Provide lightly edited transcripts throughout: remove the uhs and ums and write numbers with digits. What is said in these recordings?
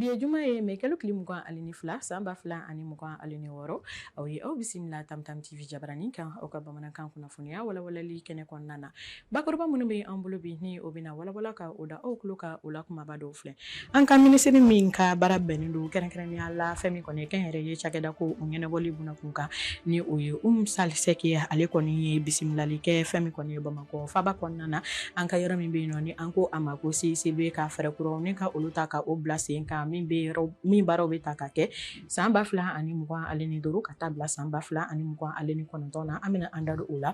Bi ye juma ye mais kalo tile mugan ani ni fila san ba fila ani mugan ani ni wɔɔrɔ aw ye aw bisimila Tamtam TV jabaranin kan aw ka bamanankan kunnafoniya walawalali kɛnɛ kɔnɔna na bakɔrɔba minnu bɛ an bolo bi ni o bɛna walawala ka o da aw tulo ka o la kumaba dɔw filɛ an ka minisiri min ka baara bɛnnen don kɛrɛnkɛrɛnnenya la fɛn min kɔni kɛn yɛrɛ ye cakɛda ko o ɲɛnabɔli bunakun kan ni o ye Sali Sɛki ye ale kɔni ye bisimilali kɛ fɛn min kɔni ye Bamakɔ faba kɔnɔna na an ka yɔrɔ min bɛ yen nɔ ni an ko a ma ko CICB ka fɛɛrɛ kuraw ni ka olu ta ka o bila sen kan min baaraw bɛ ta ka kɛ san 2025 ka taa bila san 2029 na an bɛna an da don o la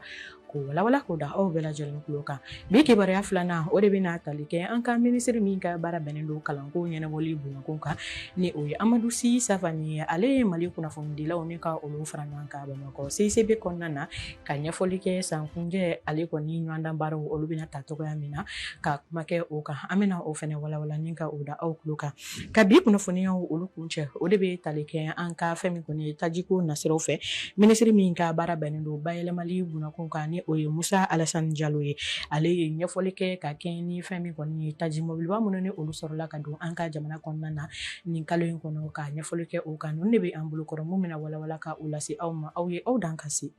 ko walawala k'o da aw bɛɛ lajɛlen tulo kan bi kibaruya filanan o de bɛna tali kɛ an ka minisiri min ka baara bɛnnen don kalanko ɲɛnabɔli bunakun kan ni o ye Amadu Si Safani ye ale ye Mali kunnafonidilaw ni ka olu fara ɲɔgɔn kan Bamakɔ CICB kɔnɔna na ka ɲɛfɔli kɛ san kunjɛ ale kɔni ɲɔgɔndan baaraw olu bɛna ta cogoya min na ka kuma kɛ o kan an bɛna o fɛnɛ walawala ni ka o da aw tulo kan ka bi kunnafoniyaw olu kun cɛ o de bɛ tali kɛ an ka fɛn min kɔni ye tajiko nasiraw fɛ minisiri min ka baara bɛnnen don bayɛlɛmali bunakun kan ni o ye Musa Alasani Jalo ye ale ye ɲɛfɔli kɛ ka kɛ ni fɛn min kɔni ye taji mobiliba minnu ni olu sɔrɔla ka don an ka jamana kɔnɔna na nin kalo in kɔnɔ ka ɲɛfɔli kɛ o kan ninnu de bɛ an bolo kɔrɔ mun bɛna walawala ka u lase aw ma aw ye aw dan kasi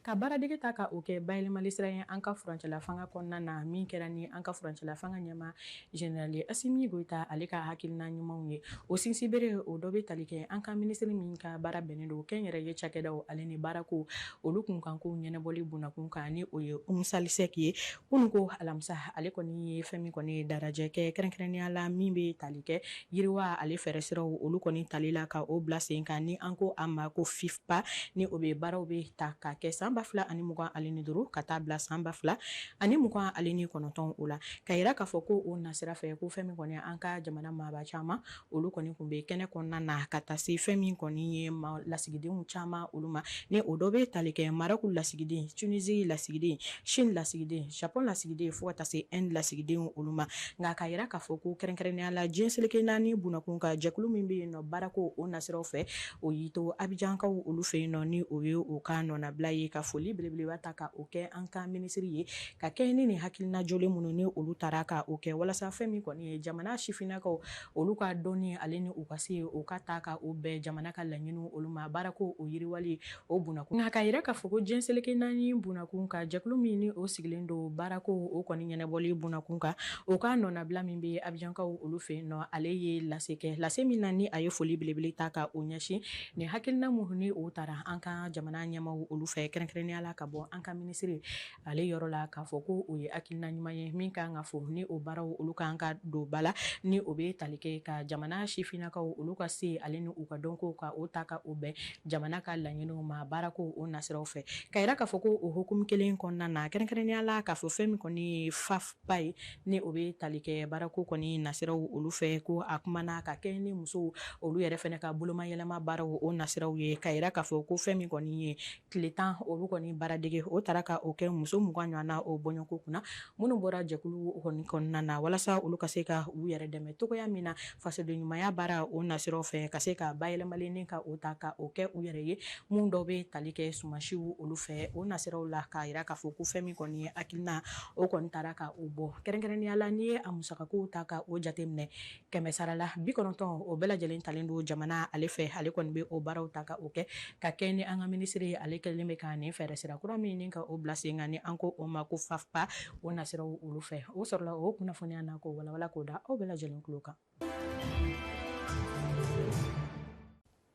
ka baaradege ta ka o kɛ bayɛlɛmali sira ye an ka furancɛla fanga kɔnɔna na min kɛra ni an ka furancɛla fanga ɲɛma General Asimi Goita ale ka hakilina ɲumanw ye o sinsibere o dɔ bɛ tali kɛ an ka minisiri min ka baara bɛnnen don kɛn yɛrɛ ye cakɛdaw ale ni baarako olu kun kan ko ɲɛnabɔli bunakun kan ni o ye Sali Sɛki ye kunun ko alamisa ale kɔni ye fɛn min kɔni ye darajɛ kɛ kɛrɛnkɛrɛnnenya la min bɛ tali kɛ yiriwa ale fɛɛrɛ siraw olu kɔni tali la ka o bila sen kan ni an ko a ma ko FIFPA ni o bɛ baaraw bɛ ta ka kɛ san 2025 ka taa bila san 2029 o la ka yira k'a fɔ ko o nasira fɛ ko fɛn min kɔni an ka jamana maaba caman olu kɔni kun bɛ kɛnɛ kɔnɔna na ka taa se fɛn min kɔni ye lasigidenw caman olu ma ni o dɔ bɛ tali kɛ Maraku lasigiden Tunisie lasigiden Chine lasigiden Japon lasigiden fo ka taa se Inde lasigidenw olu ma nka ka yira k'a fɔ ko kɛrɛnkɛrɛnnenya la diɲɛ seleke naani bunakun ka jɛkulu min bɛ yen nɔ baarako o nasiraw fɛ o y'i to Abijankaw olu fɛ yen nɔ ni o ye o ka nɔnabila ye ka foli belebeleba ta ka o kɛ an ka minisiri ye ka kɛ ni hakilina jɔlen minnu ni olu taara ka o kɛ walasa fɛn min kɔni ye jamana sifinnakaw olu ka dɔnni ale ni u ka se o ka ta ka o bɛɛ jamana ka laɲiniw olu ma baarako o yiriwali o bunakun nka ka yira k'a fɔ ko diɲɛ seleke naani bunakun ka jɛkulu min ni o sigilen don baarako o kɔni ɲɛnabɔli bunakun kan o ka nɔnabila min bɛ Abijankaw olu fɛ yen nɔ ale ye lase kɛ lase min na ni a ye foli belebele ta ka o ɲɛsin ni hakilina minnu ni o taara an ka jamana ɲɛmaw olu fɛ kɛrɛnkɛrɛnnenya la ka bɔ an ka minisiri ale yɔrɔ la k'a fɔ ko o ye hakilina ɲuman ye min kan ka fɔ ni o baaraw olu kan ka don ba la ni o bɛ tali kɛ ka jamana sifinnakaw olu ka se ale ni u ka dɔnko ka o ta ka o bɛn jamana ka laɲiniw ma baarako o nasiraw fɛ ka yira k'a fɔ ko o hukumu kelen kɔnɔna na kɛrɛnkɛrɛnnenya la k'a fɔ fɛn min kɔni ye FAFPA ye ni o bɛ tali kɛ baarako kɔni nasiraw olu fɛ ko a kumana ka kɛ ni musow olu yɛrɛ fɛnɛ ka bolomayɛlɛma baaraw o nasiraw ye ka yira k'a fɔ ko fɛn min kɔni ye tile 10 olu kɔni baaradege o taara ka o kɛ muso 20 ɲɔgɔnna o bɔɲɔgɔnko kunna minnu bɔra jɛkulu kɔni kɔnɔna na walasa olu ka se ka u yɛrɛ dɛmɛ togoya min na fasoden ɲumanya baara o nasiraw fɛ ka se ka bayɛlɛmali ni ka o ta ka o kɛ u yɛrɛ ye mun dɔ bɛ tali kɛ sumasiw olu fɛ o nasiraw la ka yira k'a fɔ ko fɛn min kɔni ye hakilina o kɔni taara ka o bɔ kɛrɛnkɛrɛnnenya la n'i ye a musakakow ta ka o jateminɛ 100 sara la 90 o bɛɛ lajɛlen talen don jamana ale fɛ ale kɔni bɛ o baaraw ta ka o kɛ ka kɛ ni an ka minisiri ale kɛlen bɛ ka nin fɛɛrɛ sira kura min ni ka o bila sen kan ni an ko o ma ko FAFPA o nasiraw olu fɛ o sɔrɔla o kunnafoniya na ko walawala k'o da aw bɛɛ lajɛlen tulo kan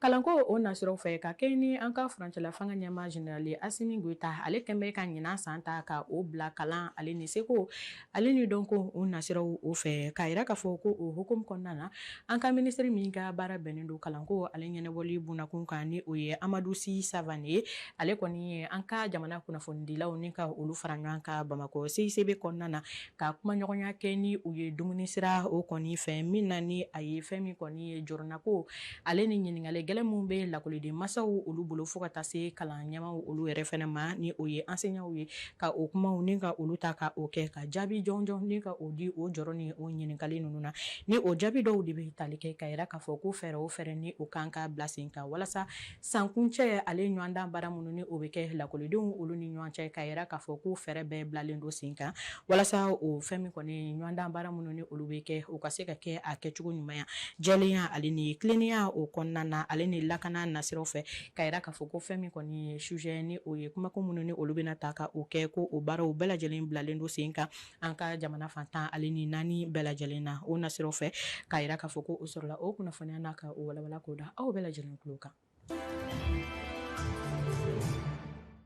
kalanko o nasiraw fɛ ka kɛ ni an ka furancɛla fanga ɲɛma General Asimi Goita ale kɛn bɛ ka ɲinan san ta ka o bila kalan ale ni seko ale ni dɔnko o nasiraw o fɛ ka yira k'a fɔ ko o hukumu kɔnɔna na an ka minisiri min ka baara bɛnnen don kalanko ale ɲɛnabɔli bunakun kan ni o ye Amadu Si Safani ye ale kɔni ye an ka jamana kunnafonidilaw ni ka olu fara ɲɔgɔn kan Bamakɔ CICB kɔnɔna na ka kuma ɲɔgɔnya kɛ ni u ye dumuni sira o kɔni fɛ min na ni a ye fɛn min kɔni ye jɔrɔnako ale ni ɲininkali gɛlɛn mun bɛ lakɔliden masaw olu bolo fo ka taa se kalan ɲɛmaw olu yɛrɛ fɛnɛ ma ni o ye enseignants ye ka o kumaw ni ka olu ta ka o kɛ ka jaabi jɔnjɔn ni ka o di o jɔrɔ ni o ɲininkali ninnu na ni o jaabi dɔw de bɛ tali kɛ ka yira k'a fɔ ko fɛɛrɛ o fɛɛrɛ ni o kan ka bila sen kan walasa sankuncɛ ale ɲɔgɔndan baara minnu ni o bɛ kɛ lakɔlidenw olu ni ɲɔgɔn cɛ ka yira k'a fɔ ko fɛɛrɛ bɛɛ bilalen don sen kan walasa o fɛn min kɔni ɲɔgɔndan baara minnu ni olu bɛ kɛ o ka se ka kɛ a kɛcogo ɲuman ya jɛlenya ale ni tilennenya o kɔnɔna na ale ni lakana nasiraw fɛ ka yira k'a fɔ ko fɛn min kɔni ye sujet ni o ye kumako minnu ni olu bɛna ta ka o kɛ ko o baaraw bɛɛ lajɛlen bilalen don sen kan an ka jamana fantan ale ni naani bɛɛ lajɛlen na o nasiraw fɛ ka yira k'a fɔ ko o sɔrɔla o kunnafoniya n'a ka o walawala k'o da aw bɛɛ lajɛlen tulo kan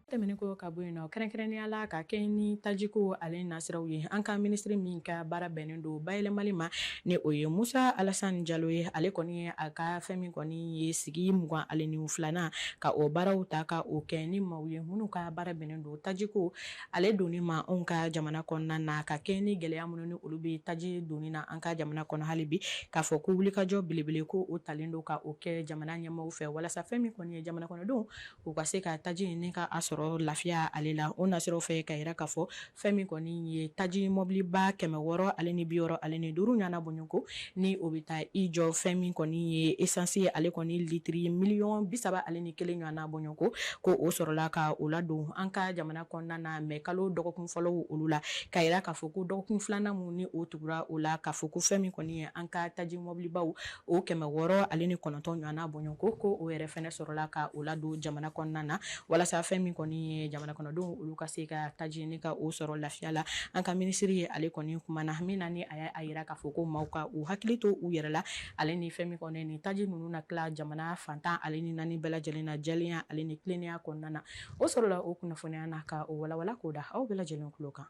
tɛmɛnen ko ka bɔ yen nɔ kɛrɛnkɛrɛnnenya la ka kɛ ni tajiko ale nasiraw ye an ka minisiri min ka baara bɛnnen don bayɛlɛmali ma ni o ye Musa Alasani Jalo ye ale kɔni ye a ka fɛn min kɔni ye sigi 22 ka o baaraw ta ka o kɛ ni maaw ye minnu ka baara bɛnnen don tajiko ale donni ma anw ka jamana kɔnɔna na ka kɛ ni gɛlɛya minnu ni olu bɛ taji donni na an ka jamana kɔnɔ hali bi k'a fɔ ko wulikajɔ belebele ko o talen don ka o kɛ jamana ɲɛmaaw fɛ walasa fɛn min kɔni ye jamana kɔnɔdenw u ka se ka taji ni ka a sɔrɔ lafiya ale la o nasiraw fɛ ka yira k'a fɔ fɛn min kɔni ye taji mobiliba 600 ale ni 65 ale ni 5 ɲana bɔɲɔgɔnko ni o bɛ taa i jɔ fɛn min kɔni ye essence ye ale kɔni litiri 30 ale ni 1 ɲana bɔɲɔgɔnko ko o sɔrɔla ka o ladon an ka jamana kɔnɔna na mɛ kalo dɔgɔkun fɔlɔw olu la ka yira k'a fɔ ko dɔgɔkun filanan mun ni o tugura o la k'a fɔ ko fɛn min kɔni ye an ka taji mobilibaw o 600 ale ni 9 ɲana bɔɲɔgɔnko ko o yɛrɛ fɛnɛ sɔrɔla ka o ladon jamana kɔnɔna na walasa fɛn min kɔni ye jamana kɔnɔdenw olu ka se ka taji ni ka o sɔrɔ lafiya la an ka minisiri ye ale kɔni kumana min na ni a y'a yira k'a fɔ ko maaw ka u hakili to u yɛrɛ la ale ni fɛn min kɔni ni taji ninnu na tila jamana fantan ale ni naani bɛɛ lajɛlen na jɛlenya ale ni tilennenya kɔnɔna na o sɔrɔla o kunnafoniya na ka o walawala k'o da aw bɛɛ lajɛlen tulo kan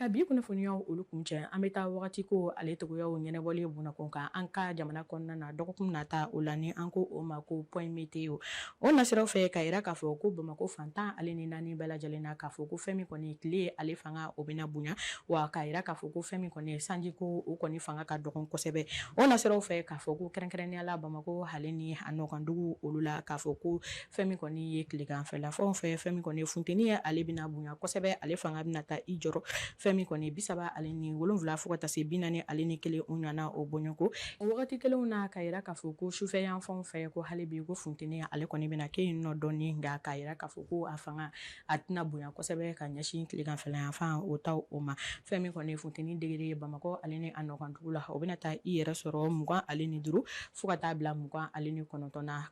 ka bi kunnafoniyaw olu kun cɛ an bɛ taa wagati ko ale togoyaw ɲɛnɛbɔlen bunakun kan an ka jamana kɔnɔna na dɔgɔkun nata o la ni an ko o ma ko point météo o nasiraw fɛ ka yira k'a fɔ ko Bamako fantan ale ni naani bɛɛ lajɛlen na k'a fɔ ko fɛn min kɔni tile ale fanga o bɛna bonya wa ka yira k'a fɔ ko fɛn min kɔni sanji ko o kɔni fanga ka dɔgɔn kosɛbɛ o nasiraw fɛ k'a fɔ ko kɛrɛnkɛrɛnnenya la Bamako ale ni a nɔgɔndugu olu la k'a fɔ ko fɛn min kɔni ye tileganfɛla fɛn min kɔni ye funteni ye ale bɛna bonya kosɛbɛ ale fanga bɛna taa i jɔrɔ fɛn min kɔni 37 ale ni 7 fo ka taa se 40 ale ni 1 o ɲana o bɔɲɔgɔnko o wagati kelenw na ka yira k'a fɔ ko sufɛ yan fanw fɛ ko hali bi ko funteni ale kɔni bɛna kɛ yen nɔ dɔɔni nka ka yira k'a fɔ ko a fanga a tɛna bonya kosɛbɛ ka ɲɛsin tileganfɛla yan fan o ta o ma fɛn min kɔni funteni degere Bamakɔ ale ni a nɔgɔndugu la o bɛna taa i yɛrɛ sɔrɔ 25 ale ni 5 fo ka taa bila 20 ale ni 9 na